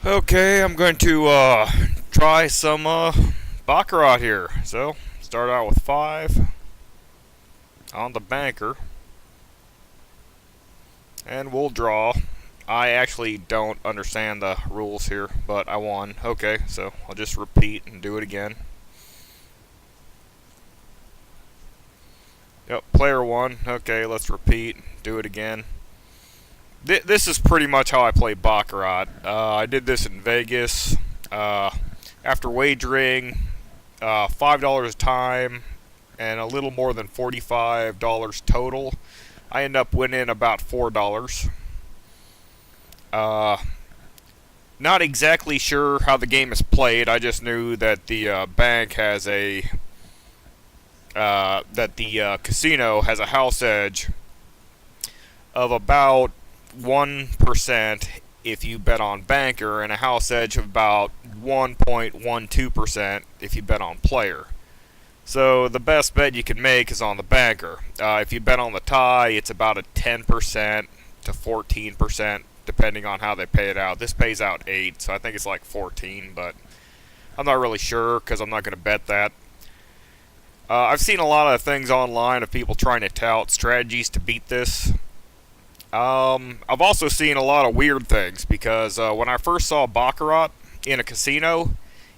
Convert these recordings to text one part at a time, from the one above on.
Okay, I'm going to try some Baccarat here. So, start out with 5 on the banker, and we'll draw. I actually don't understand the rules here, but I won. Okay, so I'll just repeat and do it again. Yep, player 1. Okay, let's repeat, do it again. This is pretty much how I play Baccarat. I did this in Vegas. After wagering $5 a time and a little more than $45 total, I end up winning about $4. Not exactly sure how the game is played. I just knew that the bank has that the casino has a house edge of about 1% if you bet on banker, and a house edge of about 1.12% if you bet on player. So the best bet you can make is on the banker. If you bet on the tie, it's about a 10% to 14%, depending on how they pay it out. This pays out 8, so I think it's like 14, but I'm not really sure because I'm not going to bet that. I've seen a lot of things online of people trying to tout strategies to beat this. I've also seen a lot of weird things because when I first saw Baccarat in a casino,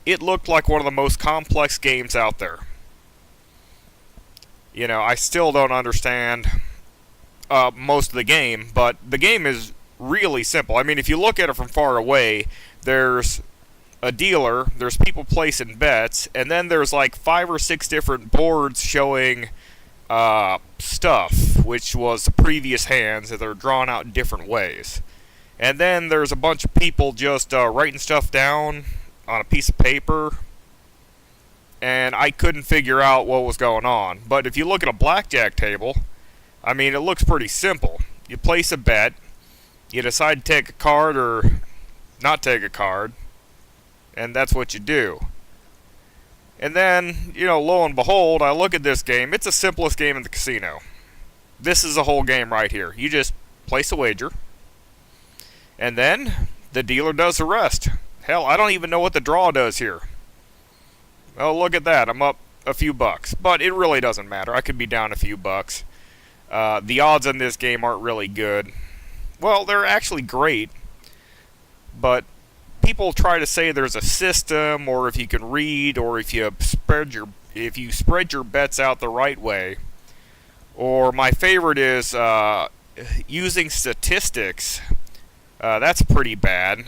it looked like one of the most complex games out there. You know, I still don't understand most of the game, but the game is really simple. I mean, if you look at it from far away, there's a dealer, there's people placing bets, and then there's like 5 or 6 different boards showing stuff, which was the previous hands that are drawn out in different ways. And then there's a bunch of people just writing stuff down on a piece of paper, and I couldn't figure out what was going on. But if you look at a blackjack table, I mean, it looks pretty simple. You place a bet, you decide to take a card or not take a card, and that's what you do. And then, you know, lo and behold, I look at this game. It's the simplest game in the casino. This is the whole game right here. You just place a wager, and then the dealer does the rest. Hell, I don't even know what the draw does here. Oh, look at that. I'm up a few bucks. But it really doesn't matter. I could be down a few bucks. The odds in this game aren't really good. Well, they're actually great, but people try to say there's a system, or if you can read, or if you spread your bets out the right way. Or my favorite is using statistics. That's pretty bad,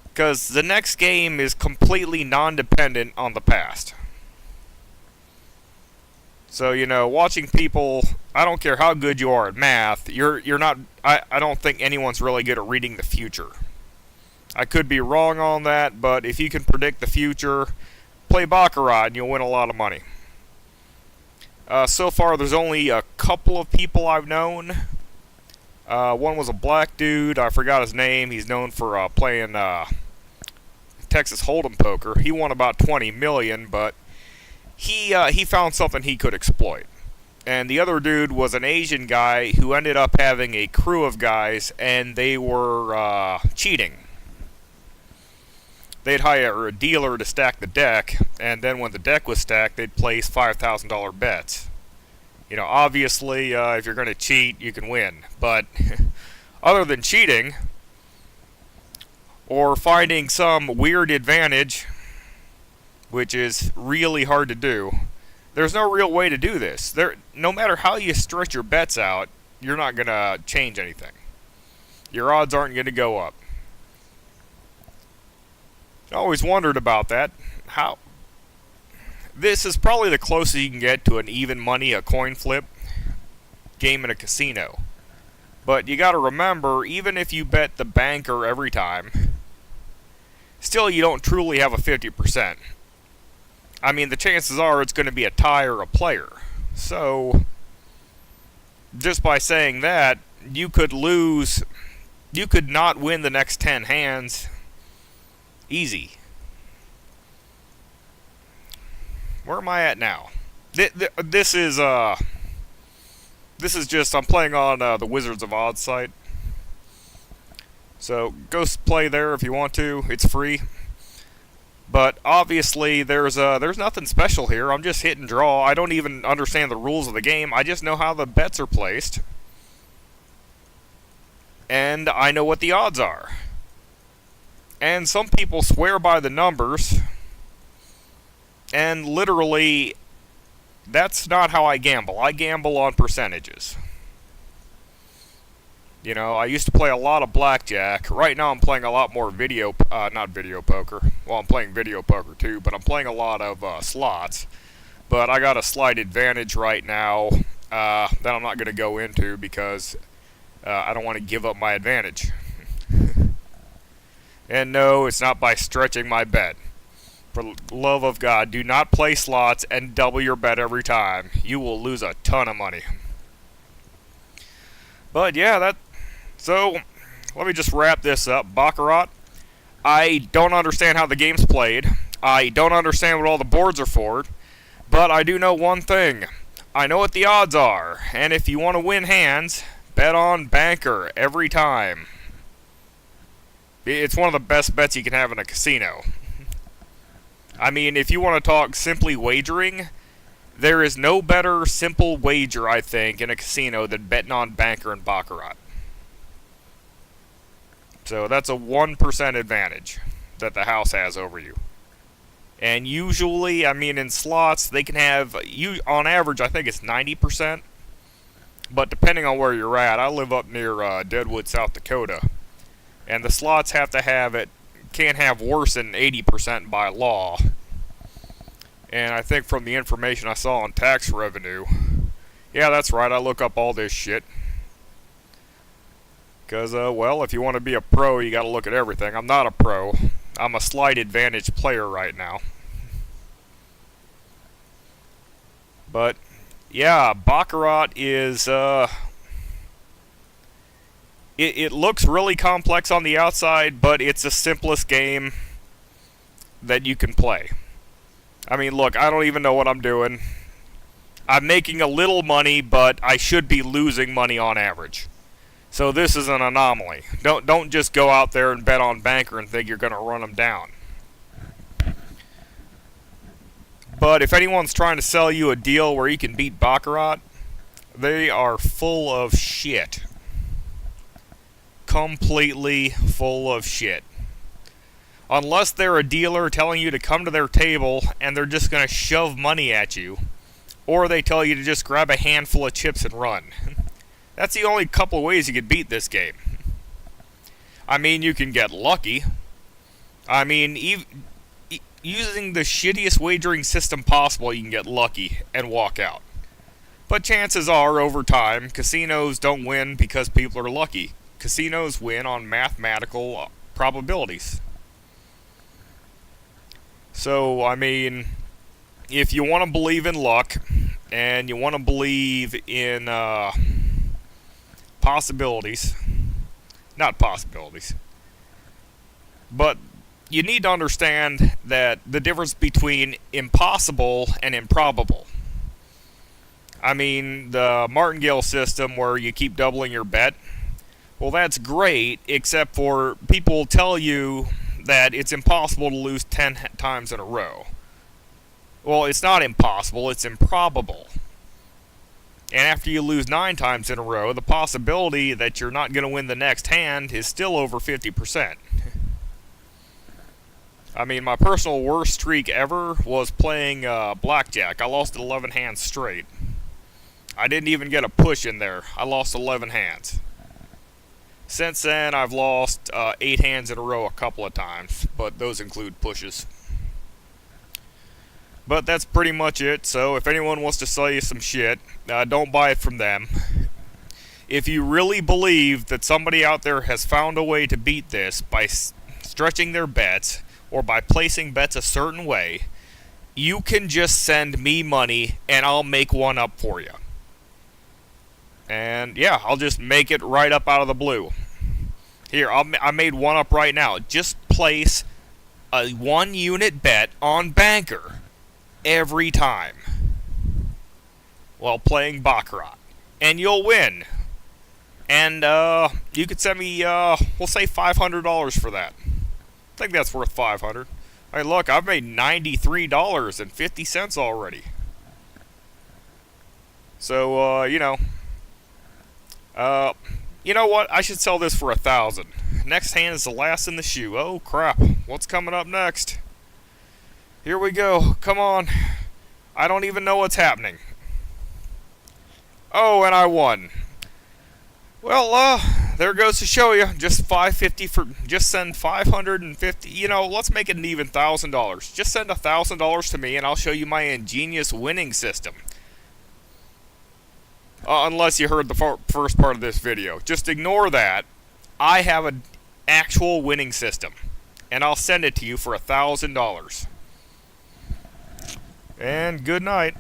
because the next game is completely non-dependent on the past. So, you know, watching people, I don't care how good you are at math, you're not. I don't think anyone's really good at reading the future. I could be wrong on that, but if you can predict the future, play Baccarat and you'll win a lot of money. So far, there's only a couple of people I've known. One was a black dude. I forgot his name. He's known for playing Texas Hold'em poker. He won about 20 million, but he found something he could exploit. And the other dude was an Asian guy who ended up having a crew of guys, and they were cheating. They'd hire a dealer to stack the deck, and then when the deck was stacked, they'd place $5,000 bets. You know, obviously, if you're going to cheat, you can win. But other than cheating, or finding some weird advantage, which is really hard to do, there's no real way to do this. No matter how you stretch your bets out, you're not going to change anything. Your odds aren't going to go up. I always wondered about that. How? This is probably the closest you can get to an even money, a coin flip game in a casino. But you gotta remember, even if you bet the banker every time, still you don't truly have a 50%. I mean, the chances are it's going to be a tie or a player. So, just by saying that, you could not win the next 10 hands easy. Where am I at now? This is just, I'm playing on the Wizards of Oz site. So go play there if you want to. It's free. But obviously there's nothing special here. I'm just hit and draw. I don't even understand the rules of the game. I just know how the bets are placed. And I know what the odds are. And some people swear by the numbers. And literally, that's not how I gamble. I gamble on percentages. You know, I used to play a lot of blackjack. Right now I'm playing a lot more not video poker. Well, I'm playing video poker too, but I'm playing a lot of slots. But I got a slight advantage right now that I'm not going to go into because I don't want to give up my advantage. And no, it's not by stretching my bet. For the love of God, do not play slots and double your bet every time. You will lose a ton of money. But yeah, so let me just wrap this up. Baccarat, I don't understand how the game's played. I don't understand what all the boards are for. But I do know one thing. I know what the odds are. And if you want to win hands, bet on Banker every time. It's one of the best bets you can have in a casino. I mean, if you want to talk simply wagering, there is no better simple wager, I think, in a casino than betting on Banker and Baccarat. So that's a 1% advantage that the house has over you. And usually, I mean, in slots, they can have, on average, I think it's 90%. But depending on where you're at, I live up near Deadwood, South Dakota. And the slots have to have it, can't have worse than 80% by law. And I think from the information I saw on tax revenue, yeah, that's right, I look up all this shit. Because, well, if you want to be a pro, you got to look at everything. I'm not a pro. I'm a slight advantage player right now. But, yeah, Baccarat is, it looks really complex on the outside, but it's the simplest game that you can play. I mean, look, I don't even know what I'm doing. I'm making a little money, but I should be losing money on average. So this is an anomaly. Don't just go out there and bet on Banker and think you're going to run them down. But if anyone's trying to sell you a deal where you can beat Baccarat, they are full of shit. Completely full of shit. Unless they're a dealer telling you to come to their table and they're just going to shove money at you, or they tell you to just grab a handful of chips and run. That's the only couple of ways you can beat this game. I mean, you can get lucky. I mean, using the shittiest wagering system possible, you can get lucky and walk out. But chances are, over time, casinos don't win because people are lucky. Casinos win on mathematical probabilities. So, I mean, if you want to believe in luck, and you want to believe in possibilities, not possibilities, but you need to understand that the difference between impossible and improbable. I mean, the martingale system where you keep doubling your bet, well, that's great, except for people tell you that it's impossible to lose 10 times in a row. Well, it's not impossible, it's improbable. And after you lose 9 times in a row, the possibility that you're not going to win the next hand is still over 50%. I mean, my personal worst streak ever was playing blackjack. I lost 11 hands straight. I didn't even get a push in there. I lost 11 hands. Since then, I've lost 8 hands in a row a couple of times, but those include pushes. But that's pretty much it, so if anyone wants to sell you some shit, don't buy it from them. If you really believe that somebody out there has found a way to beat this by stretching their bets, or by placing bets a certain way, you can just send me money and I'll make one up for you. And yeah, I'll just make it right up out of the blue. Here, I made one up right now. Just place a 1-unit bet on Banker every time while playing Baccarat, and you'll win. And you could send me, we'll say $500 for that. I think that's worth $500. Hey, look, I've made $93.50 already. So, you know what? I should sell this for $1,000. Next hand is the last in the shoe. Oh crap! What's coming up next? Here we go. Come on. I don't even know what's happening. Oh, and I won. Well, there goes to show you. Just $550 for. Just send $550. You know, let's make it an even $1,000. Just send $1,000 to me, and I'll show you my ingenious winning system. Unless you heard the first part of this video. Just ignore that. I have an actual winning system. And I'll send it to you for $1,000. And good night.